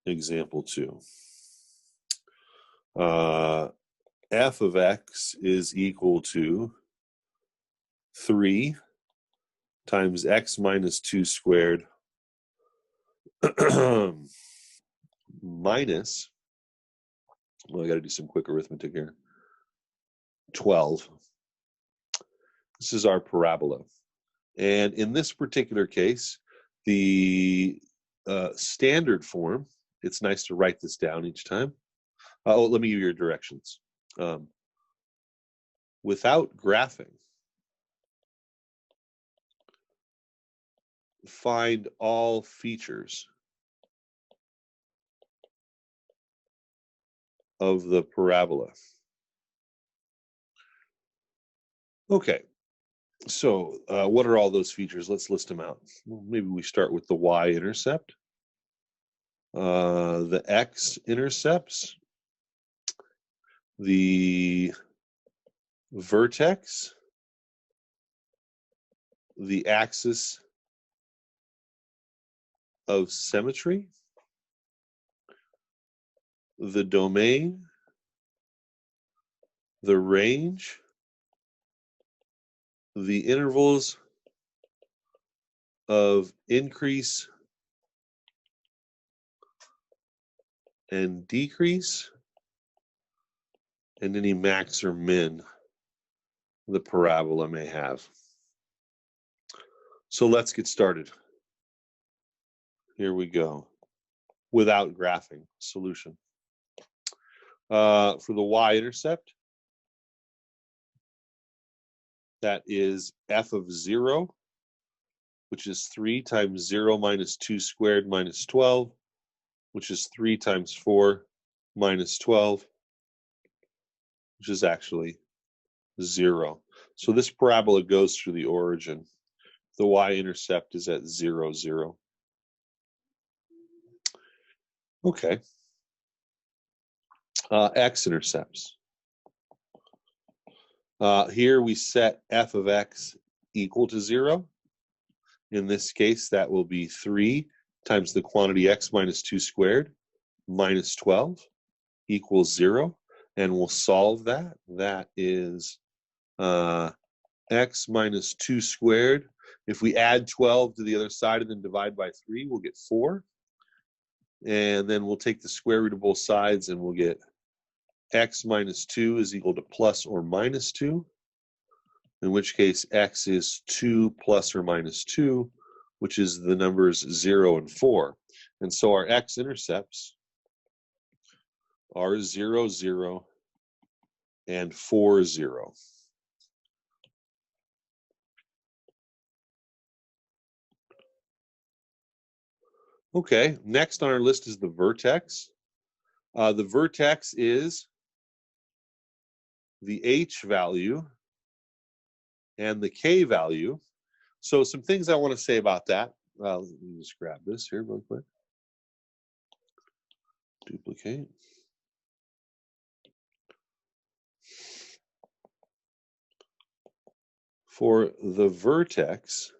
example 2. F of x is equal to 3 times x minus 2 squared minus, well, I got to do some quick arithmetic here, 12. This is our parabola. And in this particular case, the standard form, it's nice to write this down each time. Oh, let me give you your directions. Without graphing, find all features of the parabola. Okay, so what are all those features? Let's list them out. Well, maybe we start with the y-intercept, the x-intercepts, the vertex, the axis of symmetry, the domain, the range, the intervals of increase and decrease, and any max or min the parabola may have. So let's get started. Here we go. Without graphing, solution. For the y-intercept, that is f of 0, which is 3 times 0 minus 2 squared minus 12, which is 3 times 4 minus 12, which is actually 0. So this parabola goes through the origin. The y-intercept is at 0, 0. Okay. X-intercepts. Here we set f of x equal to 0. In this case, that will be 3 times the quantity x minus 2 squared minus 12 equals 0. And we'll solve that. That is x minus 2 squared. If we add 12 to the other side and then divide by 3, we'll get 4. And then we'll take the square root of both sides and we'll get x minus 2 is equal to plus or minus 2, in which case x is 2 plus or minus 2, which is the numbers 0 and 4. And so our x-intercepts are 0, 0, and 4, 0. Okay, next on our list is the vertex. The vertex is the h value and the k value. So some things I want to say about that. Let me just grab this here real quick. Duplicate. For the vertex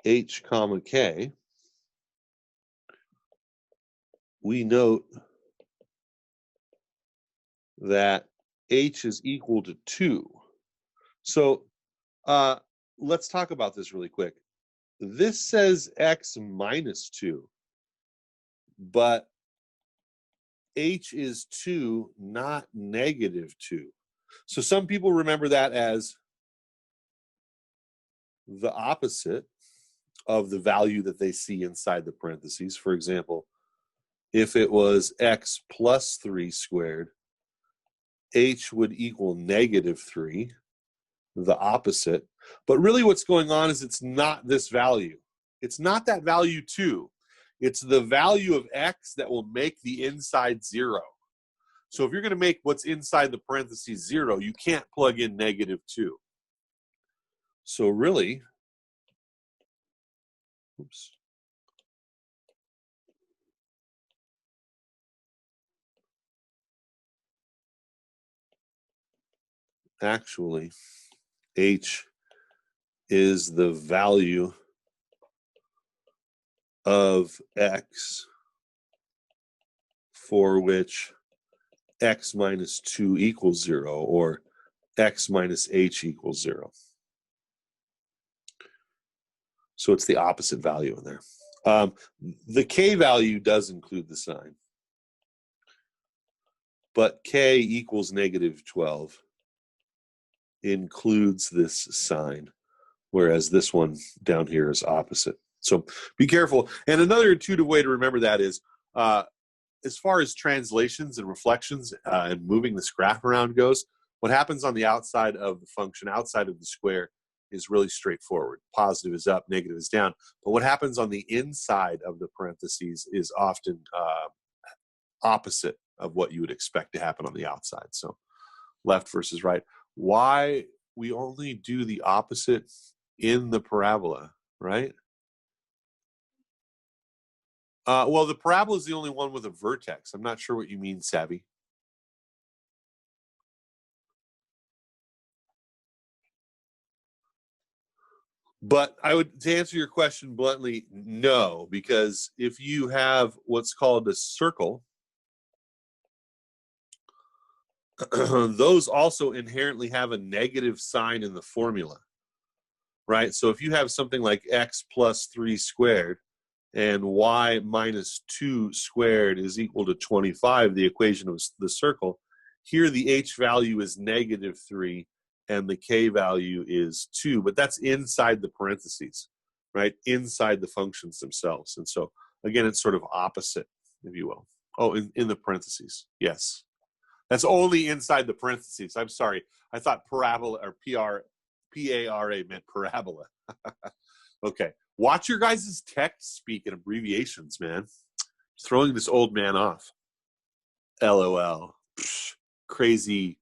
h comma k, we note that h is equal to 2. So let's talk about this really quick. This says x minus 2, but h is 2, not negative 2. So some people remember that as the opposite of the value that they see inside the parentheses. For example, if it was x plus 3 squared, h would equal negative 3, the opposite. But really what's going on is it's not this value. It's not that value 2. It's the value of x that will make the inside 0. So if you're going to make what's inside the parentheses 0, you can't plug in negative 2. So really, oops. Actually, h is the value of x for which x minus 2 equals 0, or x minus h equals 0. So it's the opposite value in there. The k value does include the sign, but k equals negative 12 includes this sign, whereas this one down here is opposite. So be careful. And another intuitive way to remember that is, as far as translations and reflections and moving this graph around goes, what happens on the outside of the function, outside of the square, is really straightforward. Positive is up, negative is down. But what happens on the inside of the parentheses is often opposite of what you would expect to happen on the outside. So left versus right. Why we only do the opposite in the parabola, right? Well, the parabola is the only one with a vertex. I'm not sure what you mean, Savvy. But I would, to answer your question bluntly, no, because if you have what's called a circle, those also inherently have a negative sign in the formula, right? So if you have something like x plus 3 squared and y minus 2 squared is equal to 25, the equation of the circle, here the h value is negative 3 and the k value is 2, but that's inside the parentheses, right? Inside the functions themselves. And so, again, it's sort of opposite, if you will. Oh, in the parentheses, yes. That's only inside the parentheses. I'm sorry. I thought parabola or P-A-R-A meant parabola. Okay. Watch your guys' text speak in abbreviations, man. Throwing this old man off. LOL. Psh, crazy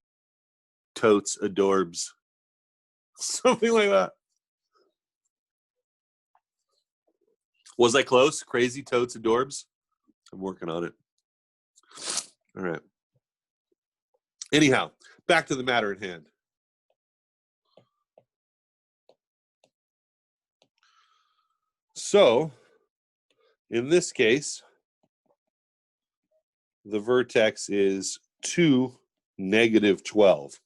totes adorbs. Something like that. Was I close? Crazy totes adorbs? I'm working on it. All right. Anyhow, back to the matter at hand. So, in this case, the vertex is 2, negative 12.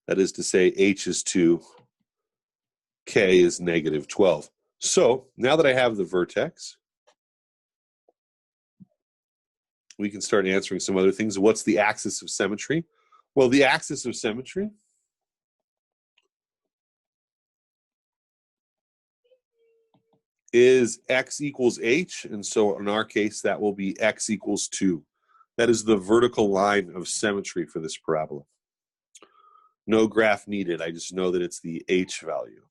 That is to say, h is 2, k is negative 12. So, now that I have the vertex, we can start answering some other things. What's the axis of symmetry? Well, the axis of symmetry is x equals h, and so in our case, that will be x equals 2. That is the vertical line of symmetry for this parabola. No graph needed. I just know that it's the h value.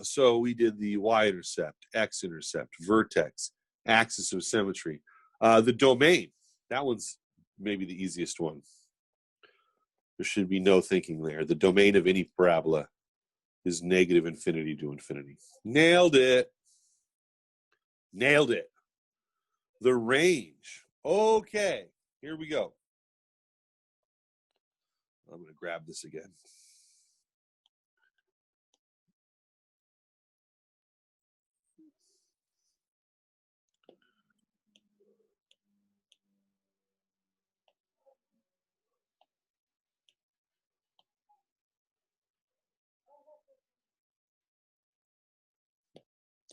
So we did the y-intercept, x-intercept, vertex, axis of symmetry. The domain, that one's maybe the easiest one. There should be no thinking there. The domain of any parabola is negative infinity to infinity. Nailed it. Nailed it. The range. Okay, here we go. I'm going to grab this again.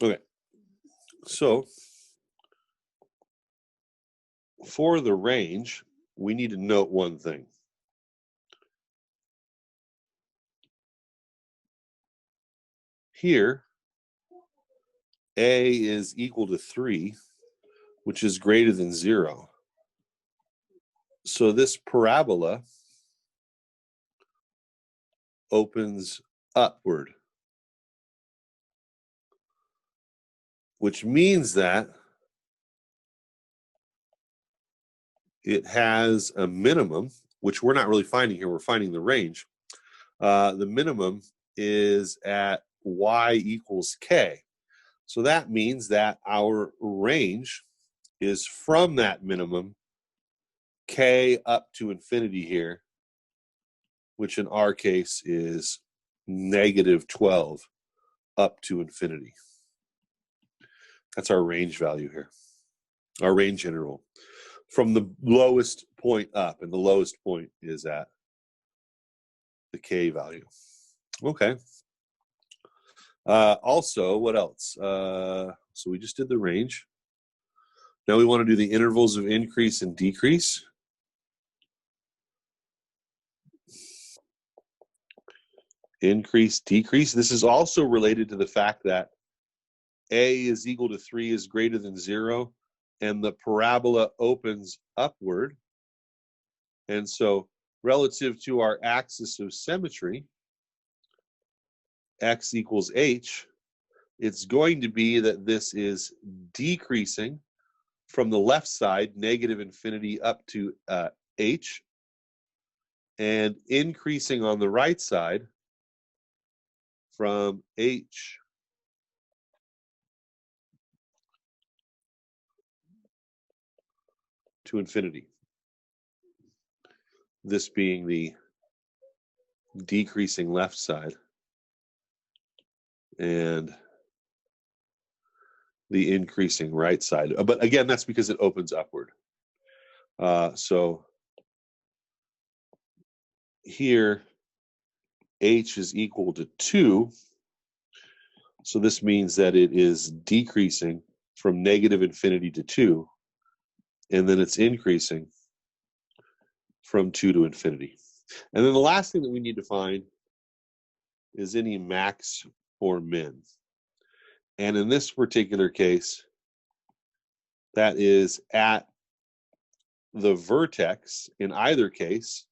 Okay, so for the range, we need to note one thing. Here, a is equal to 3, which is greater than 0. So this parabola opens upward, which means that it has a minimum, which we're not really finding here. We're finding the range. The minimum is at y equals k. So that means that our range is from that minimum, k up to infinity here, which in our case is negative 12 up to infinity. That's our range value here, our range interval from the lowest point up, and the lowest point is at the K value. Okay. Also, what else? So we just did the range. Now we want to do the intervals of increase and decrease. Increase, decrease. This is also related to the fact that A is equal to 3 is greater than 0, and the parabola opens upward. And so relative to our axis of symmetry, x equals h, it's going to be that this is decreasing from the left side, negative infinity, up to h, and increasing on the right side from h to infinity. This being the decreasing left side and the increasing right side. But again, that's because it opens upward. So here, h is equal to 2. So this means that it is decreasing from negative infinity to 2, and then it's increasing from 2 to infinity. And then the last thing that we need to find is any max or min. And in this particular case, that is at the vertex in either case,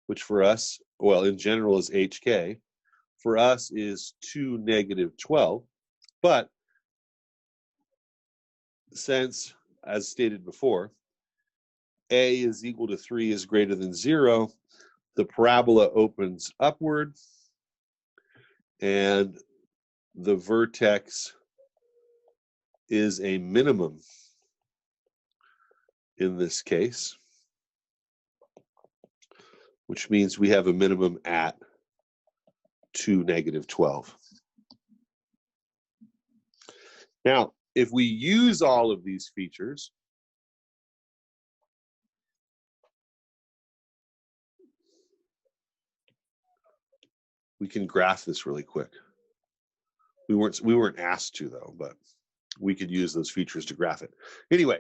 which for us, well, in general is hk, for us is 2, negative 12. But since, as stated before, a is equal to 3 is greater than 0, the parabola opens upward, and the vertex is a minimum in this case, which means we have a minimum at 2, negative 12. Now, if we use all of these features, we can graph this really quick. We weren't asked to, though, but we could use those features to graph it. Anyway,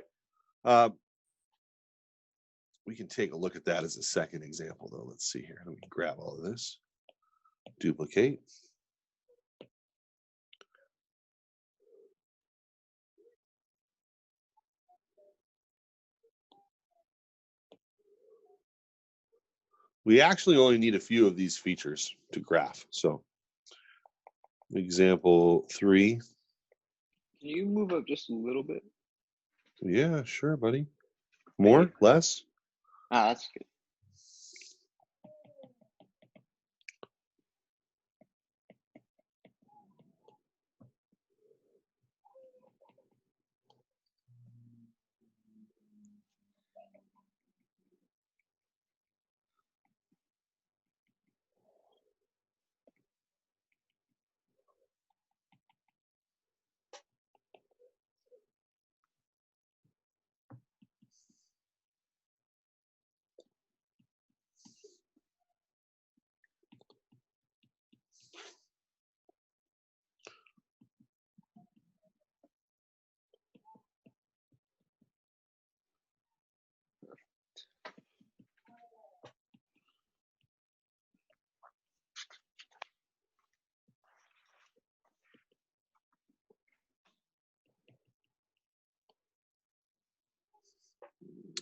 we can take a look at that as a second example, though. Let's see here. Let me grab all of this, duplicate. We actually only need a few of these features to graph. So, example 3. Can you move up just a little bit? Yeah, sure, buddy. More? Less? Ah, that's good.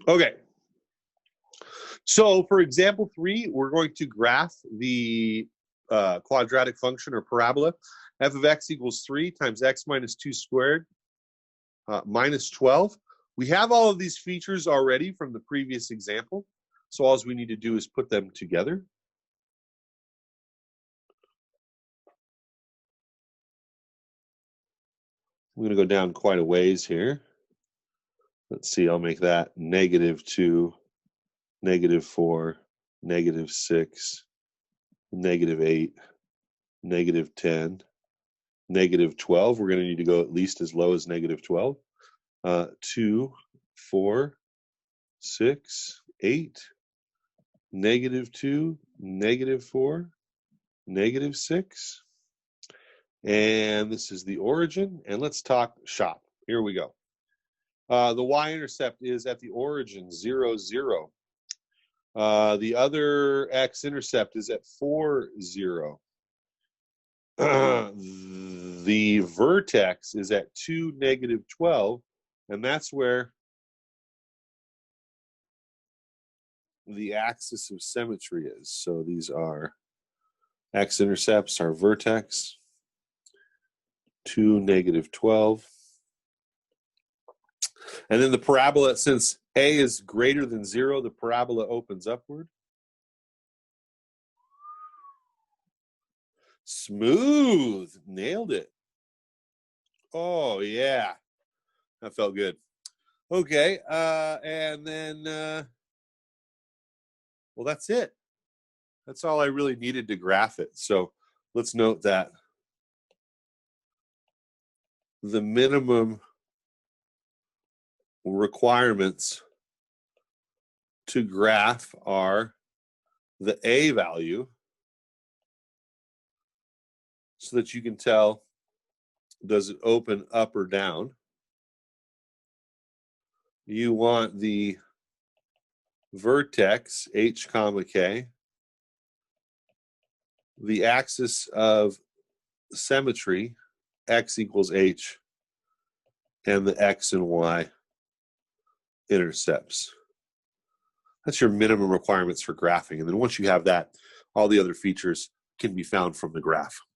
Okay. So for example 3, we're going to graph the quadratic function or parabola. F of x equals 3 times x minus 2 squared minus 12. We have all of these features already from the previous example. So all we need to do is put them together. I'm going to go down quite a ways here. Let's see, I'll make that negative 2, negative 4, negative 6, negative 8, negative 10, negative 12. We're going to need to go at least as low as negative 12. 2, 4, 6, 8, negative 2, negative 4, negative 6. And this is the origin. And let's talk shop. Here we go. The y-intercept is at the origin, 0, 0. The other x-intercept is at 4, 0. The vertex is at 2, negative 12. And that's where the axis of symmetry is. So these are x-intercepts, our vertex, 2, negative 12. And then the parabola, since a is greater than 0, the parabola opens upward. Smooth. Nailed it. Oh, yeah. That felt good. Okay. And then, well, that's it. That's all I really needed to graph it. So let's note that the minimum requirements to graph are the a value, so that you can tell, does it open up or down? You want the vertex, h comma k, the axis of symmetry, x equals h, and the x and y intercepts. That's your minimum requirements for graphing. And then once you have that, all the other features can be found from the graph.